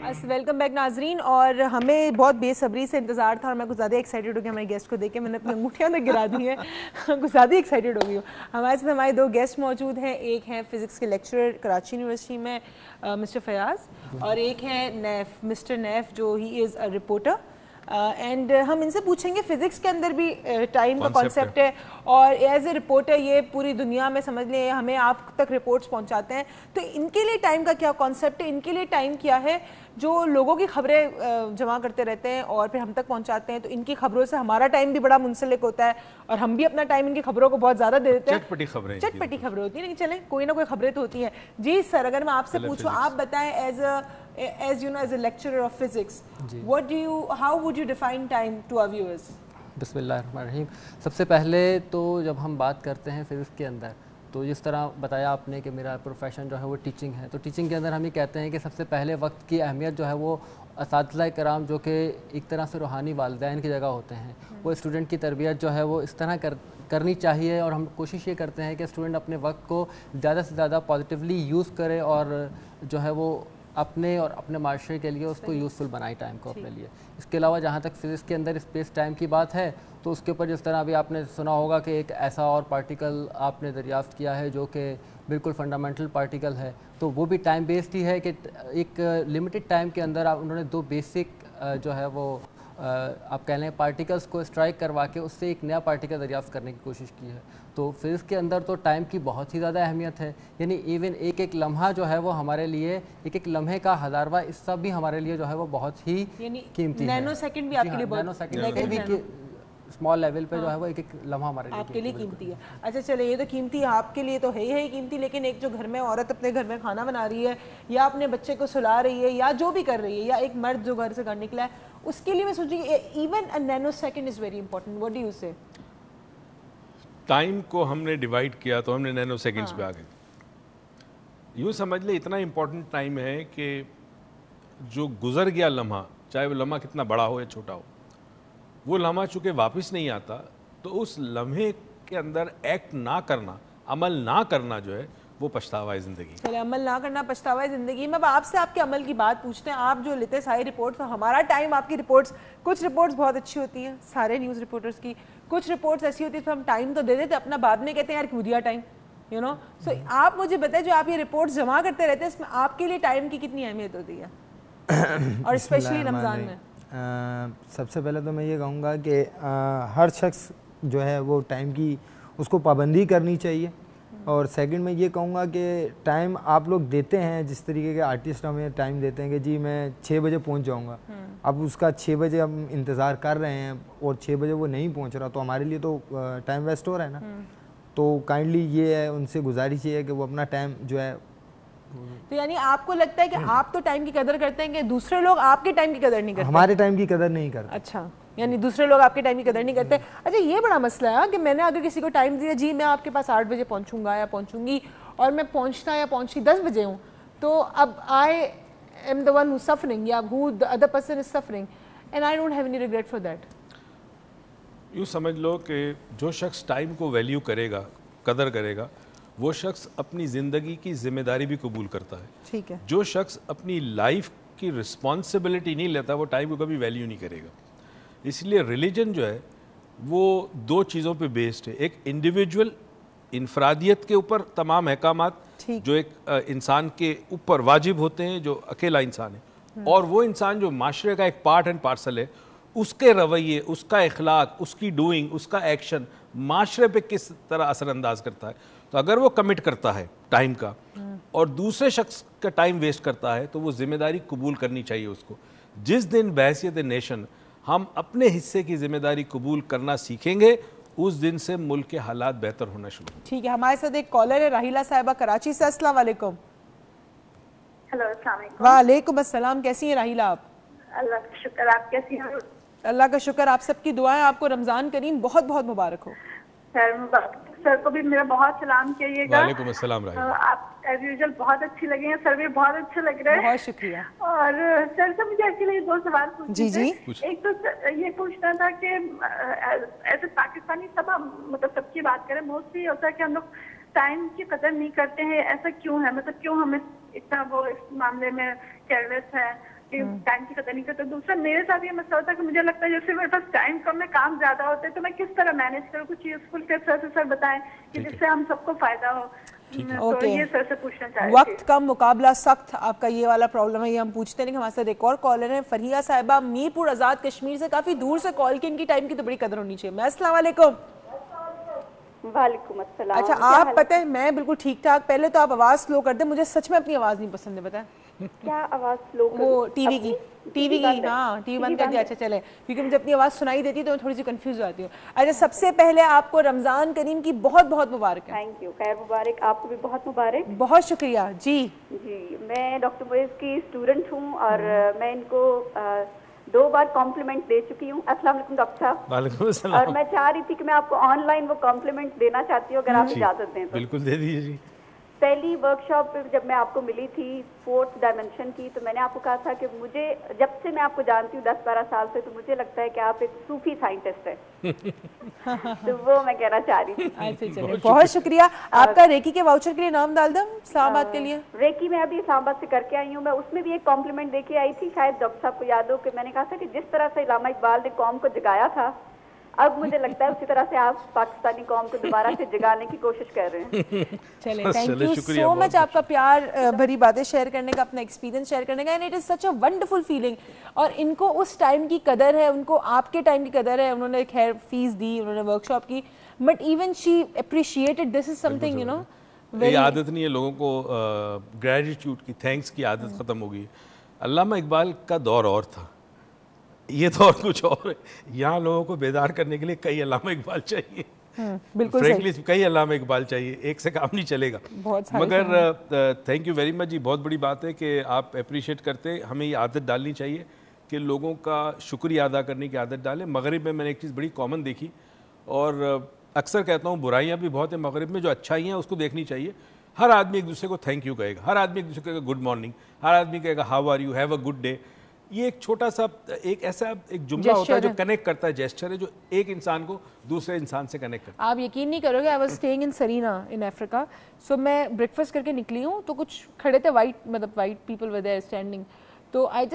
Welcome back ناظرین. اور ہمیں بہت بے صبری سے انتظار تھا اور میں کچھ زیادہ ایکسائٹیڈ ہو گیا ہمارے گیسٹ کو دیکھ کے. میں نے اپنی انگوٹھیاں تک گرا دی ہیں, کچھ زیادہ ایکسائٹیڈ ہو گئی ہوں. ہمارے ساتھ ہمارے دو گیسٹ موجود ہیں. ایک ہیں فزکس کے لیکچرر کراچی یونیورسٹی میں مسٹر فیاض, اور ایک ہیں نیف مسٹر نیف جو ہی از اے رپورٹر. اینڈ ہم ان سے پوچھیں گے فزکس کے اندر بھی ٹائم کا کانسیپٹ ہے, اور ایز اے رپورٹر یہ پوری دنیا میں سمجھ لیں ہمیں آپ تک رپورٹس پہنچاتے ہیں, تو ان کے لیے ٹائم کا کیا کانسیپٹ ہے, ان کے لیے ٹائم کیا ہے جو لوگوں کی خبریں جمع کرتے رہتے ہیں اور پھر ہم تک پہنچاتے ہیں. تو ان کی خبروں سے ہمارا ٹائم بھی بڑا منسلک ہوتا ہے اور ہم بھی اپنا ٹائم ان کی خبروں کو بہت زیادہ دے دیتے ہیں. چٹپٹی خبریں ہوتی ہیں, لیکن چلیں کوئی نہ کوئی خبریں تو ہوتی ہیں. جی سر, اگر میں آپ سے پوچھوں, آپ بتائیں as you know as a lecturer of physics, how would you define time to our viewers? بسم اللہ الرحمن الرحیم. سب سے پہلے تو جب ہم بات کرتے ہیں فزکس کے اندر, تو جس طرح بتایا آپ نے کہ میرا پروفیشن جو ہے وہ ٹیچنگ ہے, تو ٹیچنگ کے اندر ہم یہ کہتے ہیں کہ سب سے پہلے وقت کی اہمیت جو ہے وہ اساتذہ کرام جو کہ ایک طرح سے روحانی والدین کی جگہ ہوتے ہیں, وہ اسٹوڈنٹ کی تربیت جو ہے وہ اس طرح کرنی چاہیے. اور ہم کوشش یہ کرتے ہیں کہ اسٹوڈنٹ اپنے وقت کو زیادہ سے زیادہ پازیٹیولی یوز کرے اور جو ہے وہ اپنے اور اپنے معاشرے کے لیے اس کو یوزفل بنائے ٹائم کو اپنے لیے. اس کے علاوہ جہاں تک فزکس کے اندر اسپیس ٹائم کی بات ہے, تو اس کے اوپر جس طرح ابھی آپ نے سنا ہوگا کہ ایک ایسا اور پارٹیکل آپ نے دریافت کیا ہے جو کہ بالکل فنڈامنٹل پارٹیکل ہے, تو وہ بھی ٹائم بیسڈ ہی ہے کہ ایک لمیٹڈ ٹائم کے اندر انہوں نے دو بیسک جو ہے وہ آپ کہہ لیں پارٹیکلس کو اسٹرائک کروا کے اس سے ایک نیا پارٹیکل دریافت کرنے کی کوشش کی ہے. تو فزکس کے اندر تو ٹائم کی بہت ہی زیادہ اہمیت ہے, یعنی ایون ایک ایک لمحہ جو ہے وہ ہمارے لیے, ایک ایک لمحے کا ہزارواں حصہ بھی ہمارے لیے جو ہے وہ بہت ہی قیمتی ہے. نینو سیکنڈ بھی آپ کے لیے نینو سیکنڈ بھی اسمال لیول پہ جو ہے وہ ایک ایک لمحہ ہمارے لیے آپ کے لیے قیمتی ہے. اچھا چلے, یہ تو قیمتی آپ کے لیے تو ہے ہی قیمتی, لیکن ایک جو گھر میں عورت اپنے گھر میں کھانا بنا رہی ہے یا اپنے بچے کو سلا رہی ہے یا جو بھی کر رہی ہے, یا ایک مرد جو گھر سے گھر نکلا ہے, اس کے لیے میں سوچی even a Nano second is very important. What do you سے؟ ٹائم کو ہم نے ڈیوائڈ کیا تو ہم نے نینو سیکنڈز پہ آ گئے. یوں سمجھ لیں اتنا امپورٹنٹ ٹائم ہے کہ جو گزر گیا لمحہ, چاہے وہ لمحہ کتنا بڑا ہو یا چھوٹا ہو, وہ لمحہ چونکہ واپس نہیں آتا, تو اس لمحے کے اندر ایکٹ نہ کرنا, عمل نہ کرنا جو ہے وہ پچھتاوا ہے زندگی. چلے, عمل نہ کرنا پچھتاوا ہے زندگی میں. اب آپ سے آپ کے عمل کی بات پوچھتے ہیں. آپ جو لیتے ساری رپورٹس, تو ہمارا ٹائم آپ کی رپورٹس, کچھ رپورٹس بہت اچھی ہوتی ہیں سارے نیوز رپورٹرس کی, کچھ رپورٹس ایسی ہوتی ہیں تو ہم ٹائم تو دے دیتے, اپنا بعد میں کہتے ہیں یار کیوں دیا ٹائم, یو نو. سو آپ مجھے بتائیں, جو آپ یہ رپورٹس جمع کرتے رہتے ہیں, اس میں آپ کے لیے ٹائم کی کتنی اہمیت ہوتی ہے, اور اسپیشلی رمضان میں؟ سب سے پہلے تو میں یہ کہوں گا کہ ہر شخص جو ہے وہ ٹائم کی اس کو پابندی کرنی چاہیے. اور سیکنڈ میں یہ کہوں گا کہ ٹائم آپ لوگ دیتے ہیں, جس طریقے کے آرٹسٹ ہمیں ٹائم دیتے ہیں کہ جی میں 6 بجے پہنچ جاؤں گا, اب اس کا 6 بجے ہم انتظار کر رہے ہیں اور 6 بجے وہ نہیں پہنچ رہا, تو ہمارے لیے تو ٹائم ویسٹ ہو رہا ہے نا. تو کائنڈلی یہ ہے, ان سے گزارش یہ ہے کہ وہ اپنا ٹائم جو ہے. تو یعنی آپ کو لگتا ہے کہ آپ تو ٹائم کی قدر کرتے ہیں کہ دوسرے لوگ آپ کے ٹائم کی قدر نہیں کرتے؟ ہمارے ٹائم کی قدر نہیں کرتے. اچھا, یعنی دوسرے لوگ آپ کے ٹائم کی قدر نہیں کرتے. اچھا, یہ بڑا مسئلہ ہے کہ میں نے اگر کسی کو ٹائم دیا, جی میں آپ کے پاس 8 بجے پہنچوں گا یا پہنچوں گی, اور میں پہنچتا یا پہنچی 10 بجے ہوں, تو اب I am the one who's suffering, یا who the other person is suffering, and I don't have any regret for that. یوں سمجھ لو کہ جو شخص ٹائم کو ویلیو کرے گا, قدر کرے گا, وہ شخص اپنی زندگی کی ذمہ داری بھی قبول کرتا ہے. ٹھیک ہے. جو شخص اپنی لائف کی رسپانسبلٹی نہیں لیتا, وہ ٹائم کو کبھی ویلیو نہیں کرے گا. اس لیے ریلیجن جو ہے وہ 2 چیزوں پہ بیسڈ ہے. ایک انڈیویجول انفرادیت کے اوپر تمام احکامات جو ایک انسان کے اوپر واجب ہوتے ہیں جو اکیلا انسان ہے, اور وہ انسان جو معاشرے کا ایک پارٹ اینڈ پارسل ہے, اس کے رویے, اس کا اخلاق, اس کی ڈوئنگ, اس کا ایکشن معاشرے پہ کس طرح اثر انداز کرتا ہے. تو اگر وہ کمٹ کرتا ہے ٹائم کا اور دوسرے شخص کا ٹائم ویسٹ کرتا ہے, تو وہ ذمہ داری قبول کرنی چاہیے اس کو. جس دن بحیثیت نیشن ہم اپنے حصے کی ذمہ داری قبول کرنا سیکھیں گے, اس دن سے ملک کے حالات بہتر ہونا شروع ہوں. ٹھیک ہے, ہمارے ساتھ ایک کالر ہے راہیلہ صاحبہ کراچی سے. السلام علیکم. ہیلو, السلام علیکم. وعلیکم السلام. کیسی ہیں راہیلہ آپ؟ اللہ کا شکر, آپ کیسی ہیں؟ اللہ کا شکر, آپ سب کی دعائیں, آپ کو رمضان کریم بہت بہت مبارک ہو. سر کو بھی میرا بہت سلام کہیے گا. وعلیکم السلام راہیلہ. آپ ایز یوزل بہت اچھی لگی ہیں, سر بھی بہت اچھے لگ رہے ہیں. بہت شکریہ. اور سر سے مجھے ایکچولی 2 سوال پوچھنے تھے. ایک تو یہ پوچھنا تھا کہ ایسے پاکستانی سب مطلب سب کی بات کریں, موسٹلی ہوتا ہے کہ ہم لوگ ٹائم کی قدر نہیں کرتے ہیں, ایسا کیوں ہے؟ مطلب کیوں ہمیں اتنا وہ اس معاملے میں کیئرلیس ہے؟ कि टाइम की कदर नहीं करते। दूसरा मेरे साथ ये मसला होता है कि मुझे लगता है जैसे मेरे पास टाइम कम है, काम ज्यादा होते हैं, तो मैं किस तरह मैनेज करूँ? कुछ यूजफुल टिप्स ऐसे सर बताएं कि जिससे हम सबको फायदा हो। तो ये सर से पूछना चाह रही थी। वक्त कम मुकाबला सख्त, आपका ये वाला प्रॉब्लम है, ये हम पूछते हैं। हमारे साथ एक और कॉलर है, फरिया साहिबा मीरपुर आजाद कश्मीर से, काफी दूर से कॉल की, इनकी टाइम की तो बड़ी कदर होनी चाहिए। अस्सलाम वालेकुम। वालेकुम अस्सलाम। अच्छा, आप पता है मैं बिल्कुल ठीक ठाक, पहले तो आप आवाज स्लो कर दे, मुझे सच में अपनी आवाज नहीं पसंद है, पता है क्या आवाज स्लो? वो टीवी की हाँ, टीवी बंद कर दिया। अच्छा चले, क्योंकि मुझे अपनी आवाज सुनाई देती है तो मैं थोड़ी सी कंफ्यूज हो जाती हूँ। अच्छा, सबसे पहले आपको रमजान करीम की बहुत बहुत मुबारक है। थैंक यू, खैर मुबारक, आपको भी बहुत मुबारक। बहुत शुक्रिया जी। मैं डॉक्टर मोइज की स्टूडेंट हूँ और मैं इनको 2 बार कॉम्प्लीमेंट दे चुकी हूँ। अस्सलाम वालेकुम डॉक्टर साहब। वालेकुम अस्सलाम। और मैं चाह रही थी कि मैं आपको ऑनलाइन वो कॉम्प्लीमेंट देना चाहती हूँ, अगर आप इजाजत दें तो। बिल्कुल दे दीजिए जी। पहली वर्कशॉप पे जब मैं आपको मिली थी 4th डायमेंशन की, तो मैंने आपको कहा था कि मुझे, जब से मैं आपको जानती हूँ 10-12 साल से, तो मुझे लगता है कि आप एक सूफी साइंटिस्ट है। तो वो मैं कहना चाह रही थी। अच्छा चलिए, बहुत शुक्रिया आपका। रेकी के वाउचर के लिए नाम डाल दूं इस्लामाबाद के लिए? रेकी मैं अभी इस्लामाबाद से करके आई हूँ। मैं उसमें भी एक कॉम्प्लीमेंट दे के आई थी, शायद डॉक्टर साहब को याद हो कि मैंने कहा था कि जिस तरह से इल्लामा इकबाल ने कौम को जगाया था, अब मुझे लगता है उसी तरह से आप पाकिस्तानी कौम को दोबारा से जगाने की कोशिश कर रहे हैं। चले, थैंक यू सो मच आपका प्यार भरी बातें शेयर करने का, अपना एक्सपीरियंस शेयर करने का, and it is such a wonderful feeling. और इनको उस टाइम की कदर है, उनको आपके टाइम की कदर है। उन्होंने खैर फीस दी, उन्होंने वर्कशॉप की, but even she appreciated. This is something you know, ये आदत नहीं है लोगों को, ग्रेटिट्यूड की, थैंक्स की आदत खत्म हो गई। अल्लामा इकबाल का दौर और था, ये तो और कुछ और है। यहाँ लोगों को बेदार करने के लिए कई अल्लामा इकबाल चाहिए। बिल्कुल फ्रैंकली कई अल्लामा इकबाल चाहिए, एक से काम नहीं चलेगा। मगर थैंक यू वेरी मच जी, बहुत बड़ी बात है कि आप अप्रिशिएट करते। हमें ये आदत डालनी चाहिए कि लोगों का शुक्रिया अदा करने की आदत डालें। मगरिब में मैंने एक चीज़ बड़ी कॉमन देखी, और अक्सर कहता हूँ बुराइयाँ भी बहुत हैं मगरिब में, जो अच्छाई हैं उसको देखनी चाहिए। हर आदमी एक दूसरे को थैंक यू कहेगा, हर आदमी एक दूसरे को कहेगा गुड मॉर्निंग, हर आदमी कहेगा how are you, have a good day. ये एक छोटा सा एक ऐसा एक जुमला होता है जो कनेक्ट करता है, जेस्चर है जो एक इंसान को दूसरे इंसान से कनेक्ट करता है। आप यकीन नहीं करोगे, I was staying in Serena in Africa. So मैं ब्रेकफास्ट करके निकली हूँ, तो कुछ खड़े थे white people were there standing. तो आई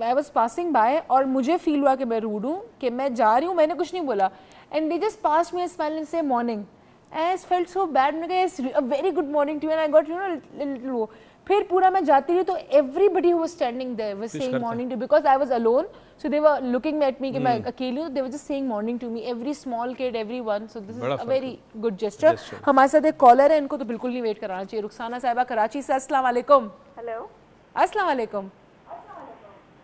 वाज पासिंग बाय, और मुझे फील हुआ कि मैं रूड हूँ, कि मैं जा रही हूँ, मैंने कुछ नहीं बोला, and they just passed me a smile and say morning. I felt so bad, मैंने कहा a very good morning to you, and I got you know little वो। फिर पूरा मैं जाती रही तो everybody who was standing there was saying morning too, because I was alone, so they were looking at me कि मैं अकेली हूँ, they were just saying morning to me, every small kid, everyone. So this is a very good gesture. हमारे साथ एक collar है, इनको तो बिल्कुल नहीं वेट कराना चाहिए। रुखसाना साहिबा कराची से, अस्सलाम वालेकुम। हेलो, अस्सलाम वालेकुम।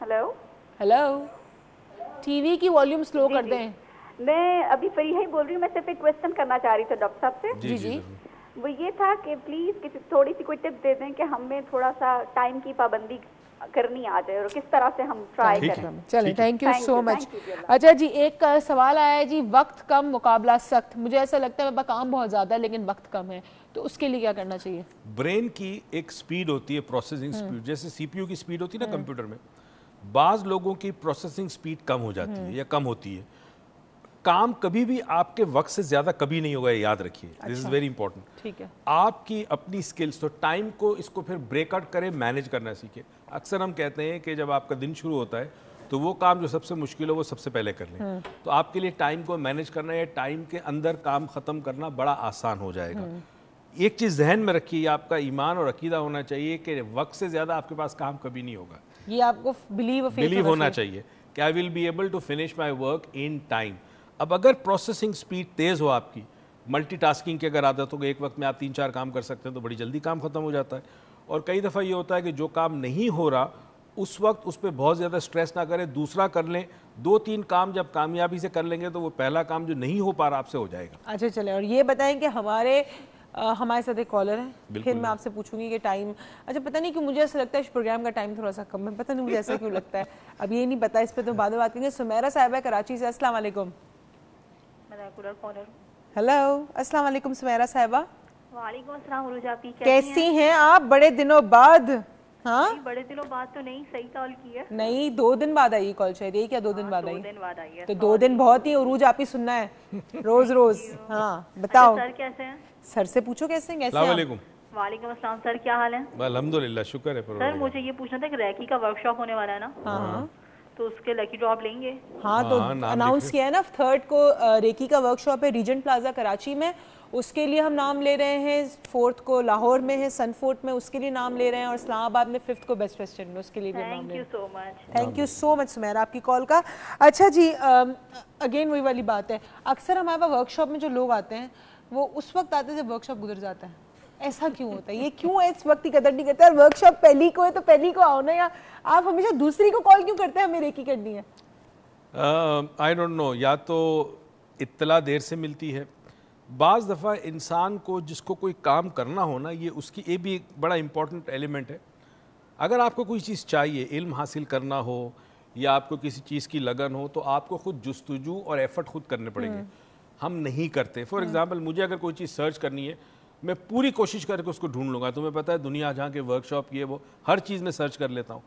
हेलो, हेलो, टीवी की वॉल्यूम स्लो कर दें। मैं अभी फरीहा ही बोल रही हूँ। मैं सिर्फ एक क्वेश्चन करना चाह रही थी डॉक्टर साहब से। जी जी। वो ये था कि प्लीज थोड़ी सी कोई टिप दे दें कि हमें थोड़ा सा टाइम की पाबंदी करनी आ जाए, और किस तरह से हम ट्राई करें। चलिए, थैंक यू सो मच। अच्छा जी, एक सवाल आया है जी, वक्त कम मुकाबला सख्त। मुझे ऐसा लगता है मेरे पास काम बहुत ज़्यादा है लेकिन वक्त कम है, तो उसके लिए क्या करना चाहिए? ब्रेन की एक स्पीड होती है, प्रोसेसिंग स्पीड, जैसे सीपीयू की स्पीड होती है ना कंप्यूटर में, बाज़ लोगों की प्रोसेसिंग स्पीड कम हो जाती है या कम होती है। काम कभी भी आपके वक्त से ज्यादा कभी नहीं होगा, याद रखिए, दिस इज वेरी इंपॉर्टेंट। ठीक है, आपकी अपनी स्किल्स, तो टाइम को इसको फिर ब्रेकआउट करें, मैनेज करना सीखे। अक्सर हम कहते हैं कि जब आपका दिन शुरू होता है तो वो काम जो सबसे मुश्किल हो वो सबसे पहले कर लें। तो आपके लिए टाइम को मैनेज करना या टाइम के अंदर काम खत्म करना बड़ा आसान हो जाएगा। एक चीज जहन में रखिए, आपका ईमान और अकीदा होना चाहिए कि वक्त से ज्यादा आपके पास काम कभी नहीं होगा। ये आपको बिलीव होना चाहिए कि I will be able to finish my work in time. अब अगर प्रोसेसिंग स्पीड तेज़ हो आपकी, मल्टीटास्किंग की अगर आदत हो गई, एक वक्त में आप 3-4 काम कर सकते हैं, तो बड़ी जल्दी काम खत्म हो जाता है। और कई दफ़ा ये होता है कि जो काम नहीं हो रहा उस वक्त उस पर बहुत ज़्यादा स्ट्रेस ना करें, दूसरा कर लें। 2-3 काम जब कामयाबी से कर लेंगे तो वो पहला काम जो नहीं हो पा रहा आपसे हो जाएगा। अच्छा चले, और ये बताएं कि हमारे साथ एक कॉलर है, फिर मैं आपसे पूछूंगी कि टाइम, अच्छा पता नहीं क्यों मुझे ऐसा लगता है इस प्रोग्राम का टाइम थोड़ा सा कम है, पता नहीं मुझे ऐसा क्यों लगता है, अब ये नहीं पता, इस पर तो बाद में बात करेंगे। सुमेरा साहिबा है कराची से, अस्सलाम वालेकुम। हेलो, अस्सलाम वालेकुम सुमेरा साहिबा। वालेकुम अस्सलाम उरुजा, कैसी हैं आप? बड़े दिनों बाद। हाँ, बड़े दिनों बाद तो नहीं, सही कॉल की है। नहीं, 2 दिन बाद आई कॉल, शायद यही क्या 2 दिन बाद आई? 2 दिन बाद आई है, तो 2 दिन बहुत ही, उरूज आप ही सुनना है रोज रोज। हाँ बताओ, सर कैसे हैं? सर से पूछो कैसे हैं। अस्सलाम वालेकुम। वालेकुम अस्सलाम सर, क्या हाल है? अल्हम्दुलिल्लाह, शुक्र है सर परवरदिगार। मुझे ये पूछना था कि रैकी का वर्कशॉप होने वाला है ना, हाँ तो उसके लकी ड्रॉप लेंगे? हाँ, तो हाँ, नाम अनाउंस लिखे। किया है ना 3rd को रेकी का वर्कशॉप है रीजेंट प्लाजा कराची में, उसके लिए हम नाम ले रहे हैं। 4th को लाहौर में है सनफोर्ट में, उसके लिए नाम ले रहे हैं। और इस्लामाबाद में 5th को बेस्ट वेस्टर्न में, उसके लिए भी नाम थैंक ले यू रहे हैं। So much. Thank you so much Sumera आपकी कॉल का। अच्छा जी, अगेन वही वाली बात है, अक्सर हमारे पास वर्कशॉप में जो लोग आते हैं वो उस वक्त आते हैं जब वर्कशॉप गुजर जाता है। ऐसा क्यों होता है? ये क्यों है? इस वक्त की कदर नहीं करते यार। वर्कशॉप पहली को है तो पहली को आओ ना यार। आप हमेशा दूसरी को कॉल क्यों करते हैं हमें रेकी करनी है? आई डोंट नो, या तो इत्तला देर से मिलती है, बाज़ दफ़ा इंसान को जिसको कोई काम करना हो ना, ये उसकी ये भी एक बड़ा इम्पॉर्टेंट एलिमेंट है। अगर आपको कोई चीज़ चाहिए, इल्म हासिल करना हो या आपको किसी चीज़ की लगन हो, तो आपको खुद जुस्तजू और एफर्ट खुद करने पड़ेंगे। हम नहीं करते। फॉर एग्जांपल मुझे अगर कोई चीज़ सर्च करनी है, मैं पूरी कोशिश करके उसको ढूंढ लूँगा। तुम्हें पता है दुनिया जहाँ के वर्कशॉप ये वो हर चीज़ में सर्च कर लेता हूँ,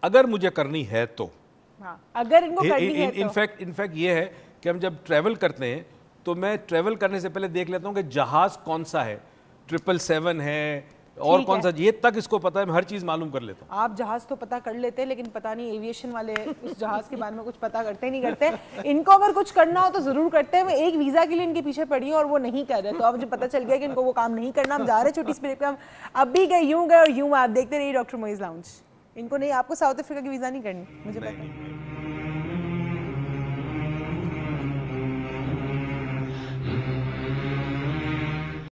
अगर मुझे करनी है तो। हाँ, अगर इनको करनी है तो। इनफैक्ट ये है कि हम जब ट्रैवल करते हैं तो मैं ट्रैवल करने से पहले देख लेता हूँ कि जहाज़ कौन सा है, 777 है और कौन सा, ये तक इसको पता है, मैं हर चीज़ मालूम कर लेता हूँ। आप जहाज तो पता कर लेते हैं, लेकिन पता नहीं एविएशन वाले उस जहाज के बारे में कुछ पता करते ही नहीं करते। इनको अगर कुछ करना हो तो जरूर करते हैं। मैं एक वीजा के लिए इनके पीछे पड़ी हूँ और वो नहीं कर रहे, तो अब मुझे पता चल गया कि इनको वो काम नहीं करना। हम जा रहे हैं छोटी सी ब्रेक पे, हम अब भी गए यूं और यूं। आप देखते रहिए डॉक्टर मोइज लाउंज। इनको नहीं, आपको साउथ अफ्रीका की वीजा नहीं करनी, मुझे पता है।